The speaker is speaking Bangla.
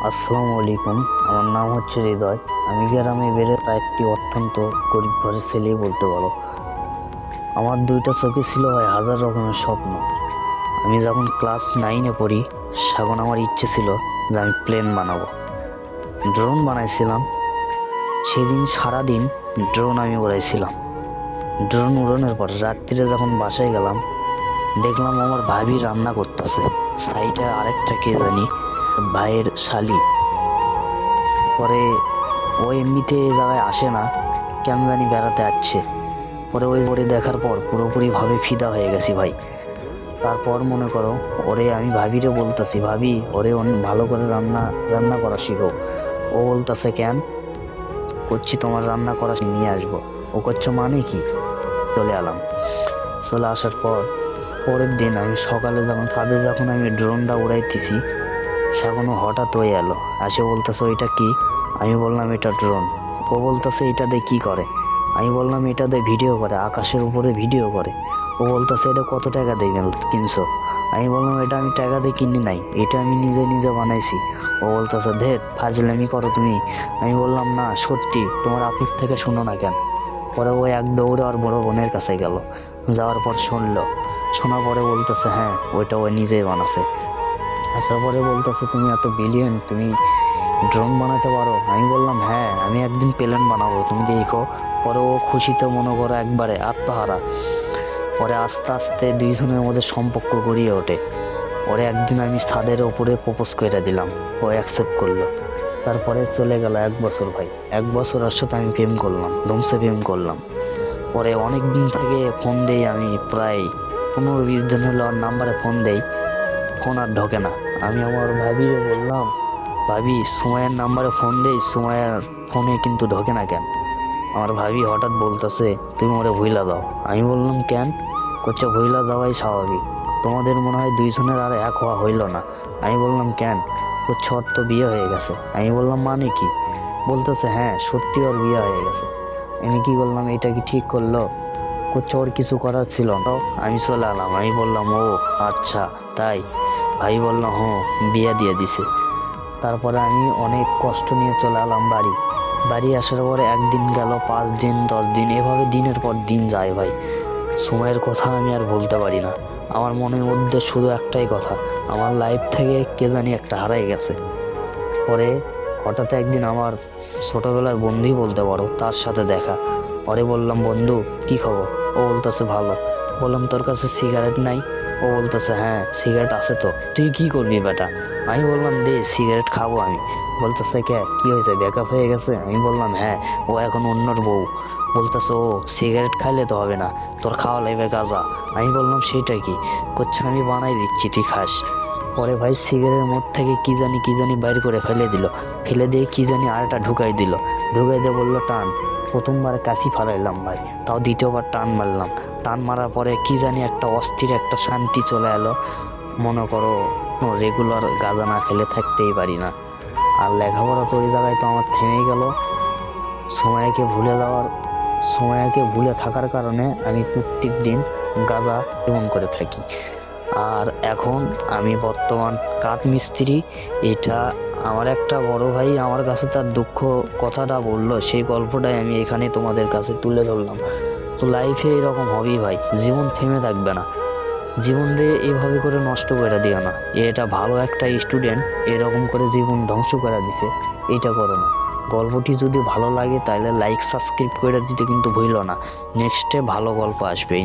আসসালামু আলাইকুম। আমার নাম হচ্ছে হৃদয়। আমি গ্রামে বেড়ে একটি অত্যন্ত গরিব ঘরের ছেলেই বলতে পারো। আমার দুইটা চোখে ছিল ভাই হাজার রকমের স্বপ্ন। আমি যখন ক্লাস 9-এ পড়ি, তখন আমার ইচ্ছে ছিল যে আমি প্লেন বানাবো, ড্রোন বানাইছিলাম। সেদিন সারাদিন ড্রোন আমি উড়াইছিলাম। ড্রোন উড়ানোর পর রাত্রিরে যখন বাসায় গেলাম, দেখলাম আমার ভাবি রান্না করতেছে, সাইডে আরেকটা কে জানি ভাইয়ের শালি। পরে ও এমনিতে এই জায়গায় আসে না, কেন জানি বেড়াতে আসছে। পরে ওই দেখার পর পুরোপুরিভাবে ফিদা হয়ে গেছি ভাই। তারপর মনে করো ওরে আমি ভাবিরে বলতেছি, ভাবি ওরে ভালো করে রান্না রান্না করা শিখো। ও বলতেছে কেন? করছি তোমার রান্না করা নিয়ে আসবো। ও করছো মানে কি? চলে এলাম। চলে আসার পর পরের দিন আমি সকালে যখন আমি ড্রোনটা উড়াইতেছি, সেখানে হঠাৎ ওই এলো, আসে বলতেছে ওইটা কি? আমি বললাম এটা ড্রোন। ও বলতেছে এটা দিয়ে কি করে? আমি বললাম এটা দিয়ে ভিডিও করে, আকাশের উপরে ভিডিও করে। ও বলতেছে এটা কত টাকা দিয়ে কিনছো? আমি বললাম এটা আমি টাকা দিয়ে কিনি নাই, এটা আমি নিজে নিজে বানাইছি। ও বলতেছে ধেৎ ফাজলামি করো তুমি। আমি বললাম না সত্যি, তোমার আপুর থেকে শুনো না কেন? পরে ও এক দৌড়ে আর বড় বোনের কাছে গেল। যাওয়ার পর শুনলো, শোনার পরে বলতেছে হ্যাঁ ওইটা ও নিজেই বানাছে। আসার পরে বলতেছে তুমি এত ব্রিলিয়েন্ট, তুমি ড্রোন বানাতে পারো? আমি বললাম হ্যাঁ আমি একদিন প্লেন বানাবো, তুমি দেখো। পরে ও খুশিতে মনে করো একবারে আত্মহারা। পরে আস্তে আস্তে দুইজনের মধ্যে সম্পর্ক গড়িয়ে ওঠে। পরে একদিন আমি ছাদের ওপরে প্রপোজ করে দিলাম, ও অ্যাকসেপ্ট করলো। তারপরে চলে গেল 1 বছর ভাই। 1 বছর ওর সাথে আমি প্রেম করলাম, ধুমসে প্রেম করলাম। পরে অনেক দিন থেকে ফোন দেই আমি, প্রায় 15-20 দিন হলো ওর নাম্বারে ফোন দেই, ফোন আর ঢোকে না। আমি আমার ভাবিকে বললাম, ভাবি সুমাইয়ের নাম্বারে ফোন দেই, সুমাইয়ার ফোনে কিন্তু ঢোকে না কেন? আমার ভাবি হঠাৎ বলতেছে তুমি ওরে ভুইলা দাও। আমি বললাম কেন? করছে ভুইলা যাওয়াই স্বাভাবিক, তোমাদের মনে হয় দুইজনের আর এক হওয়া হইল না। আমি বললাম কেন? করছে ওর তো বিয়ে হয়ে গেছে। আমি বললাম মানে কি? বলতেছে হ্যাঁ সত্যি ওর বিয়ে হয়ে গেছে। আমি কি বললাম এটা কি ঠিক করলো? করছে ওর কিছু করার ছিল না। আমি চলে এলাম। আমি বললাম ও আচ্ছা তাই? ভাই বললো হ্যাঁ বিয়ে দিয়ে দিছে। তারপরে আমি অনেক কষ্ট নিয়ে চলে এলাম বাড়ি। বাড়ি আসার পরে একদিন গেল, 5 দিন 10 দিন, এভাবে দিনের পর দিন যায় ভাই। সময়ের কথা আমি আর বলতে পারি না। আমার মনের মধ্যে শুধু একটাই কথা, আমার লাইফ থেকে কে জানি একটা হারাই গেছে। পরে হঠাৎ একদিন আমার ছোটবেলার বন্ধুই বলতে পারো, তার সাথে দেখা। পরে বললাম বন্ধু কি খবর? ও বলতেছে ভালো। বললাম তোর কাছে সিগারেট নাই? ও বলতেছে হ্যাঁ সিগারেট আছে তো, তুই কি করবি বেটা? আমি বললাম দে সিগারেট খাবো আমি। বলতেছে কে কি হয়েছে, ব্রেকআপ হয়ে গেছে? আমি বললাম হ্যাঁ, ও এখন অন্যর বউ। বলতেছে ও সিগারেট খাইলে তো হবে না, তোর খাওয়া লাগবে গাঁজা। আমি বললাম সেইটা কি? করছে আমি বানাই দিচ্ছি তুই খাস। পরে ভাই সিগারেটের মধ্যে থেকে কি জানি বাইর করে ফেলে দিল। ফেলে দিয়ে কি জানি আরেকটা ঢুকাই দিল। ঢুকাই দিয়ে বললো টান। প্রথমবার কাশি ফালাইলাম ভাই, তাও দ্বিতীয়বার টান মারলাম। টান মারার পরে কি জানি একটা অস্থির একটা শান্তি চলে এলো। মনে করো রেগুলার গাঁজা না খেলে থাকতেই পারি না। আর লেখাপড়া তো ওই জায়গায় তো আমার থেমেই গেল। সময়কে ভুলে থাকার কারণে আমি প্রত্যেক দিন গাঁজা সেবন করে থাকি। আর এখন আমি বর্তমান কাঠ মিস্ত্রি। এটা আমার একটা বড় ভাই আমার কাছে তার দুঃখ কথাটা বললো, সেই গল্পটাই আমি এখানে তোমাদের কাছে তুলে ধরলাম। তো লাইফে এরকম হবেই ভাই, জীবন থেমে থাকবে না। জীবনরে এইভাবে করে নষ্ট করে দিও না। এটা ভালো একটা স্টুডেন্ট এরকম করে জীবন ধ্বংস করে দিছে, এইটা করো না। গল্পটি যদি ভালো লাগে তাহলে লাইক সাবস্ক্রাইব করে দিতে কিন্তু ভুলো না। নেক্সটে ভালো গল্প আসবে।